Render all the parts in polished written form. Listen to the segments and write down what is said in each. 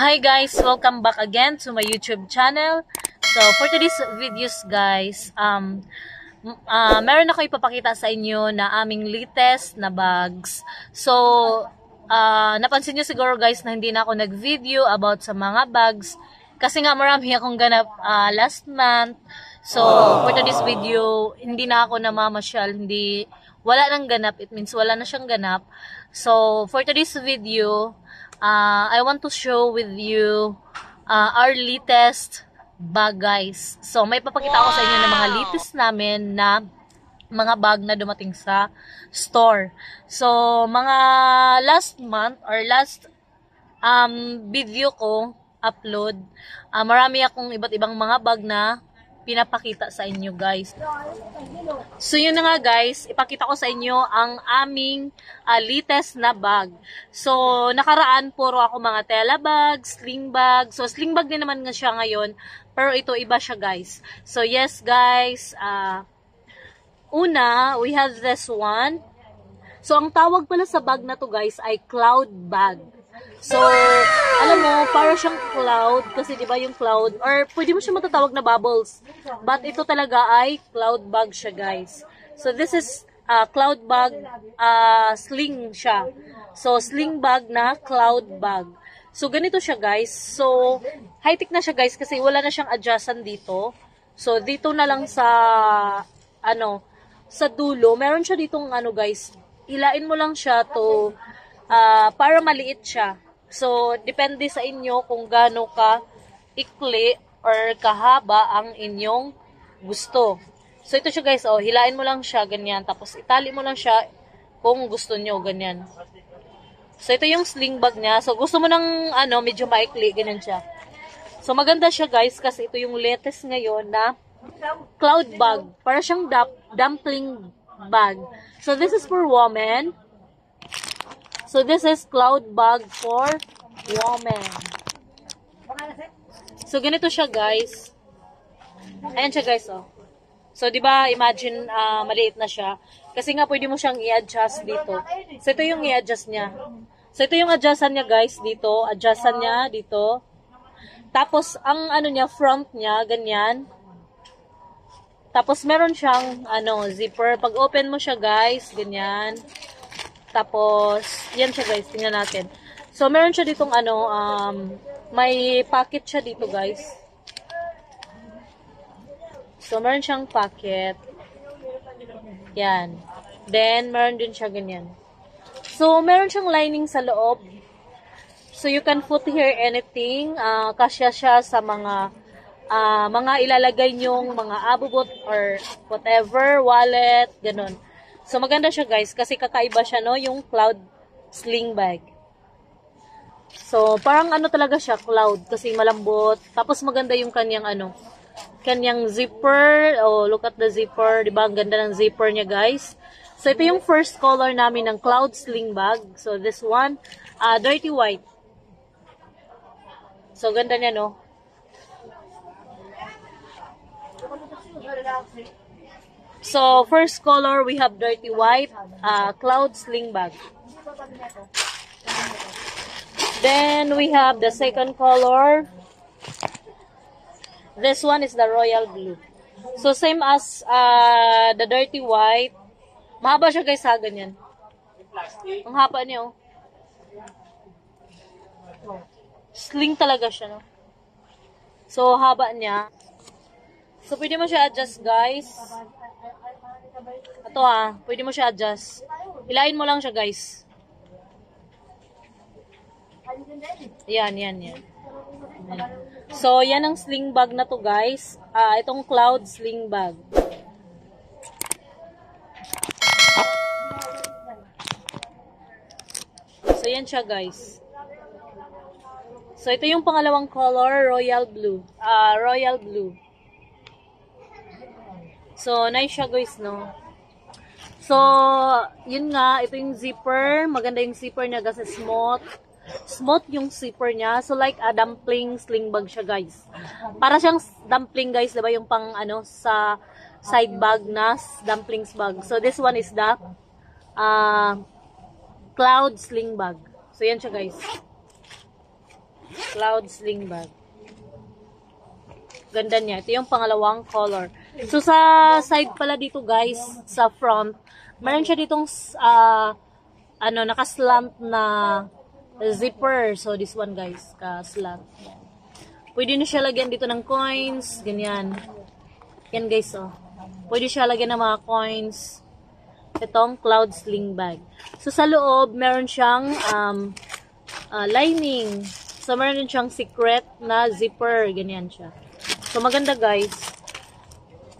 Hi guys, welcome back again to my YouTube channel. So for today's videos guys, meron ako ipapakita sa inyo na aming latest na bags. So napansin nyo siguro guys na hindi na ako nag-video about sa mga bags kasi nga marami akong ganap last month. So for today's video, hindi na ako namamasyal, wala nang ganap, it means wala na siyang ganap. So for today's video, I want to show with you our latest bag guys. So may papakita ako sa inyo ng mga latest namin na mga bag na dumating sa store. So mga last month or last video ko upload, marami akong iba't ibang mga bag na pinapakita sa inyo guys. So yun na nga guys, ipakita ko sa inyo ang aming latest na bag. So nakaraan puro ako mga tela bag, sling bag. So sling bag din naman nga siya ngayon, pero ito iba siya guys. So yes guys, una, we have this one. So ang tawag pala sa bag na to guys ay cloud bag. So, alam mo, para siyang cloud, kasi diba yung cloud, or pwede mo siya matatawag na bubbles. But ito talaga ay cloud bag siya guys. So this is cloud bag, sling siya. So sling bag na cloud bag. So ganito siya guys. So high-tech na siya guys kasi wala na siyang adjustan dito. So dito na lang sa, sa dulo, meron siya ditong guys, ilain mo lang siya to, para maliit siya. So, depende sa inyo kung gaano ka ikli or kahaba ang inyong gusto. So, ito siya guys, hilain mo lang siya, ganyan. Tapos, itali mo lang siya kung gusto nyo, ganyan. So, ito yung sling bag niya. So, gusto mo ng, medyo maikli, ganyan siya. So, maganda siya guys, kasi ito yung latest ngayon na cloud bag. Para siyang dumpling bag. So, this is for women. So, this is cloud bag for women. So, ganito siya, guys. Ayan siya, guys, So, diba, imagine, maliit na siya. Kasi nga, pwede mo siyang i-adjust dito. So, ito yung i-adjust niya. So, ito yung adjustan niya, guys, dito. Adjustan niya, dito. Tapos, ang, niya, front niya, ganyan. Tapos, meron siyang, zipper. Pag open mo siya, guys, ganyan. Tapos, yan siya guys, tingnan natin. So, meron siya ditong may pocket siya dito guys. So, meron siyang pocket. Yan. Then, meron din siya ganyan. So, meron siyang lining sa loob. So, you can put here anything. Kasya siya sa mga ilalagay nyong mga abubot or whatever, wallet, ganun. So, maganda siya guys, kasi kakaiba siya, no? Yung cloud sling bag. So, parang talaga siya, cloud, kasi malambot. Tapos, maganda yung kanyang zipper. Oh, look at the zipper. Diba? Ang ganda ng zipper niya, guys. So, ito yung first color namin ng cloud sling bag. So, this one, dirty white. So, ganda niya, no? So, first color, we have dirty white, cloud sling bag. Then, we have the second color. This one is the royal blue. So, same as the dirty white. Mahaba siya guys ha, ganyan. Ang haba niya, Sling talaga siya, no? So, haba niya. So, pwede mo siya adjust, guys. Ito pwede mo siya adjust. Hilain mo lang siya, guys. Yan. So, yan ang sling bag na to, guys. Itong cloud sling bag. So, yan siya, guys. So, ito yung pangalawang color, royal blue. Royal blue. So, nice siya guys, no? So, yun nga, ito yung zipper. Maganda yung zipper niya kasi smooth. Smooth yung zipper niya. So, like a dumpling sling bag siya guys. Para siyang dumpling guys, diba? Yung pang sa side bag na dumplings bag. So, this one is the cloud sling bag. So, yan siya guys. Cloud sling bag. Ganda niya. Ito yung pangalawang color. So, sa side pala dito, guys, sa front, meron siya ditong, nakaslant na zipper. So, this one, guys, ka-slant. Pwede na siya lagyan dito ng coins. Ganyan. Yan, guys, oh. Pwede siya lagyan ng mga coins. Itong cloud sling bag. So, sa loob, meron siyang lining. So, meron din siyang secret na zipper. Ganyan siya. So, maganda, guys.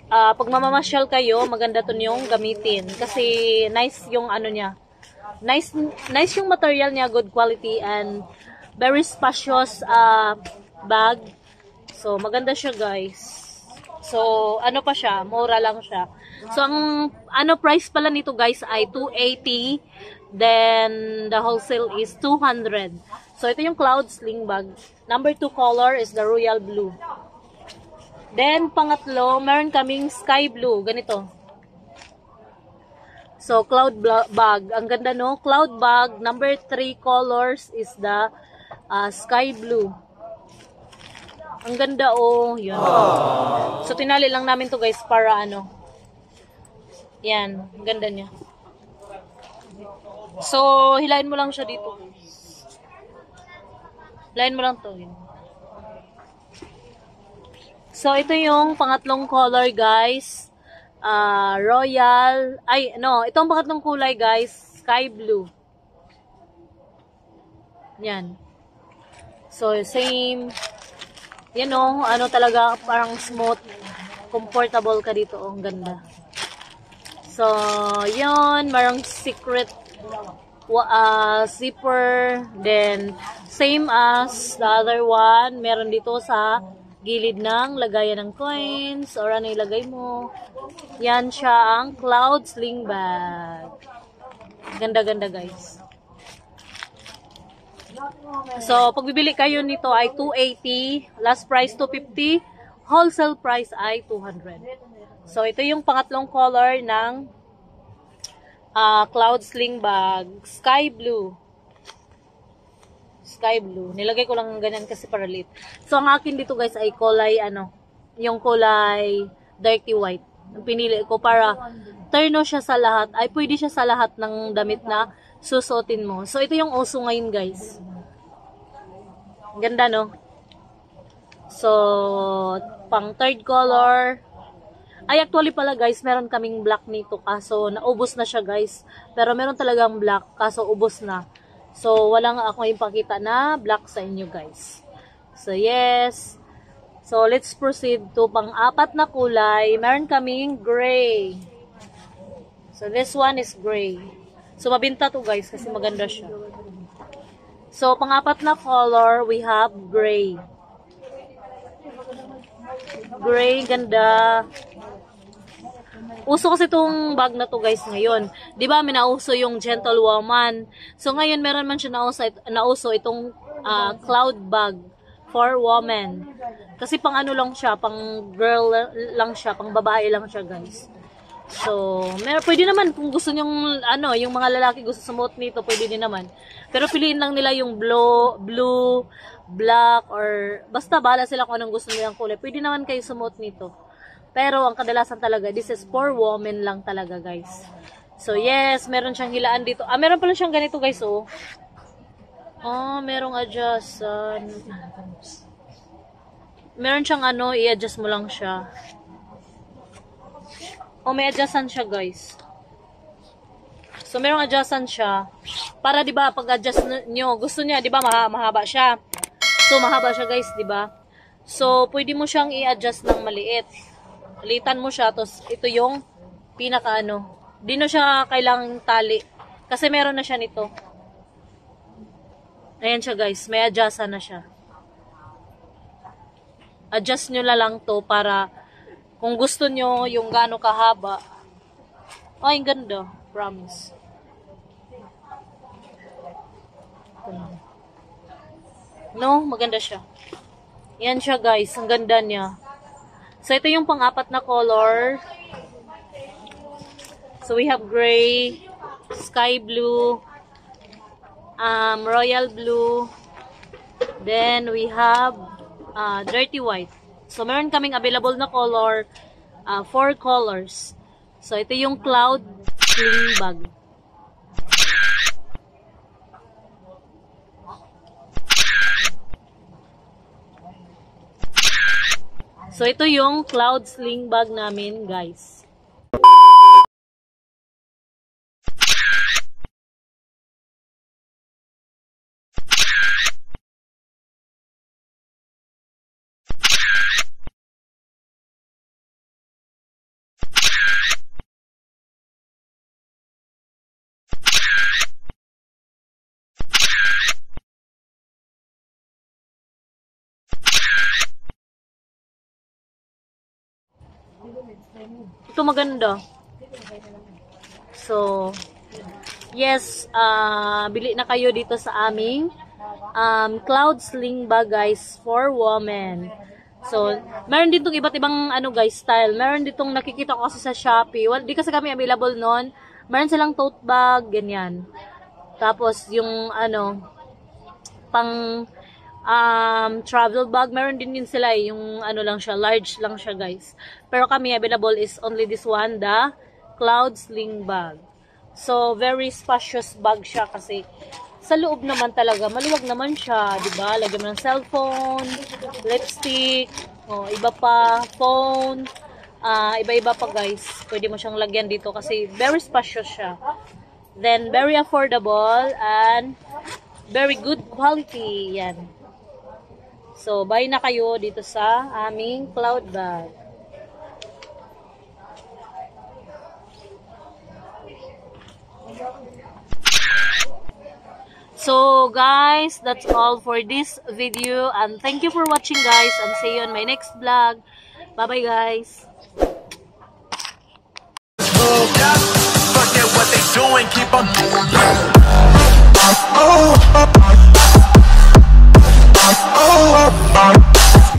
Pag mamamasyal kayo, maganda to yung gamitin. Kasi, nice yung ano niya. Nice yung material niya. Good quality and very spacious bag. So, maganda siya, guys. So, ano pa siya? Mura lang siya. So, ang price pala nito, guys, ay 280. Then, the wholesale is 200. So, ito yung cloud sling bag. Number 2 color is the royal blue. Then, pangatlo, meron kaming sky blue. Ganito. So, cloud bag. Ang ganda, no? Cloud bag. Number 3 colors is the sky blue. Ang ganda, oh. Yun. So, tinali lang namin to, guys, para ano. Yan. Ang ganda niya. So, hilahin mo lang siya dito. Hilahin mo lang to. Yun. So, ito yung pangatlong color, guys. Royal. Itong pangatlong kulay, guys. Sky blue. Yan. So, same. Yan o, talaga, parang smooth, comfortable ka dito, ang ganda. So, yun, marang secret zipper, then, same as the other one, meron dito sa gilid ng lagayan ng coins, or ano ilagay mo. Yan siya ang cloud sling bag. Ganda-ganda, guys. So, pag bibili kayo nito ay 280, last price 250, wholesale price ay 200. So, ito yung pangatlong color ng cloud sling bag, sky blue. Sky blue. Nilagay ko lang ng ganyan kasi para lit. So, ang akin dito, guys, ay kulay, yung kulay dirty white. Pinili ko para turno siya sa lahat, ay pwede siya sa lahat ng damit na susuotin mo. So, ito yung uso ngayon, guys. Ganda, no? So, pang third color. Ay, actually pala, guys, meron kaming black nito. Kaso, naubos na siya, guys. Pero meron talagang black. Kaso, ubos na. So, wala nga ako ipakita na black sa inyo, guys. So, yes. So, let's proceed to pang-apat na kulay. Meron kaming gray. So, this one is gray. So, mabinta to, guys, kasi maganda siya. So, pang-apat na color, we have gray. Gray, ganda. Uso kasi itong bag na to, guys, ngayon. Diba, minauso yung gentlewoman. So, ngayon, meron man siya nauso itong cloud bag for woman. Kasi pang ano lang siya, pang girl lang siya, pang babae lang siya, guys. So, pwede naman kung gusto nyong, yung mga lalaki gusto sumuot nito, pwede din naman. Pero piliin lang nila yung blue, black, or basta bahala sila kung anong gusto nilang kulay. Pwede naman kayo sumuot nito. Pero ang kadalasan talaga, this is for women lang talaga, guys. So, yes, meron siyang hilaan dito. Meron pala siyang ganito, guys, oh. Merong adjust. Meron siyang i-adjust mo lang siya. May adjustan siya, guys. So, merong adjustan siya. Para, di ba, pag-adjust nyo, gusto niya, di ba, mahaba siya. So, mahaba siya, guys, di ba? So, pwede mo siyang i-adjust ng maliit. Litan mo siya, tapos ito yung pinaka Di na siya kailangang tali. Kasi meron na siya nito. Ayan siya, guys. May adjustan na siya. Adjust nyo na lang to para kung gusto nyo yung gaano kahaba. Ay, ang ganda. Promise. No, maganda siya. Yan siya, guys. Ang ganda niya. So, ito yung pang-apat na color. So, we have gray, sky blue, royal blue, Then we have dirty white. So meron kaming available na color, 4 colors. So ito yung cloud sling bag. So ito yung cloud sling bag namin, guys. Ito maganda. So, yes, bili na kayo dito sa aming cloud sling bag, guys, for women. So, meron din itong iba't ibang guys, style. Meron ditong nakikita ko kasi sa Shopee. Well, di kasi kami available noon. Meron silang tote bag, ganyan. Tapos, yung pang travel bag, meron din sila yung lang siya, large lang siya, guys. Pero kami available is only this one, the cloud sling bag. So very spacious bag siya kasi sa loob naman talaga maluwag naman siya, 'di ba? Lagyan mo ng cellphone, lipstick, iba pa, phone, iba-iba pa, guys. Pwede mo siyang lagyan dito kasi very spacious siya. Then very affordable and very good quality. Yan. So, buy na kayo dito sa aming cloud bag. So, guys, that's all for this video. And thank you for watching, guys. And see you on my next vlog. Bye-bye, guys. Forget what they doing, keep on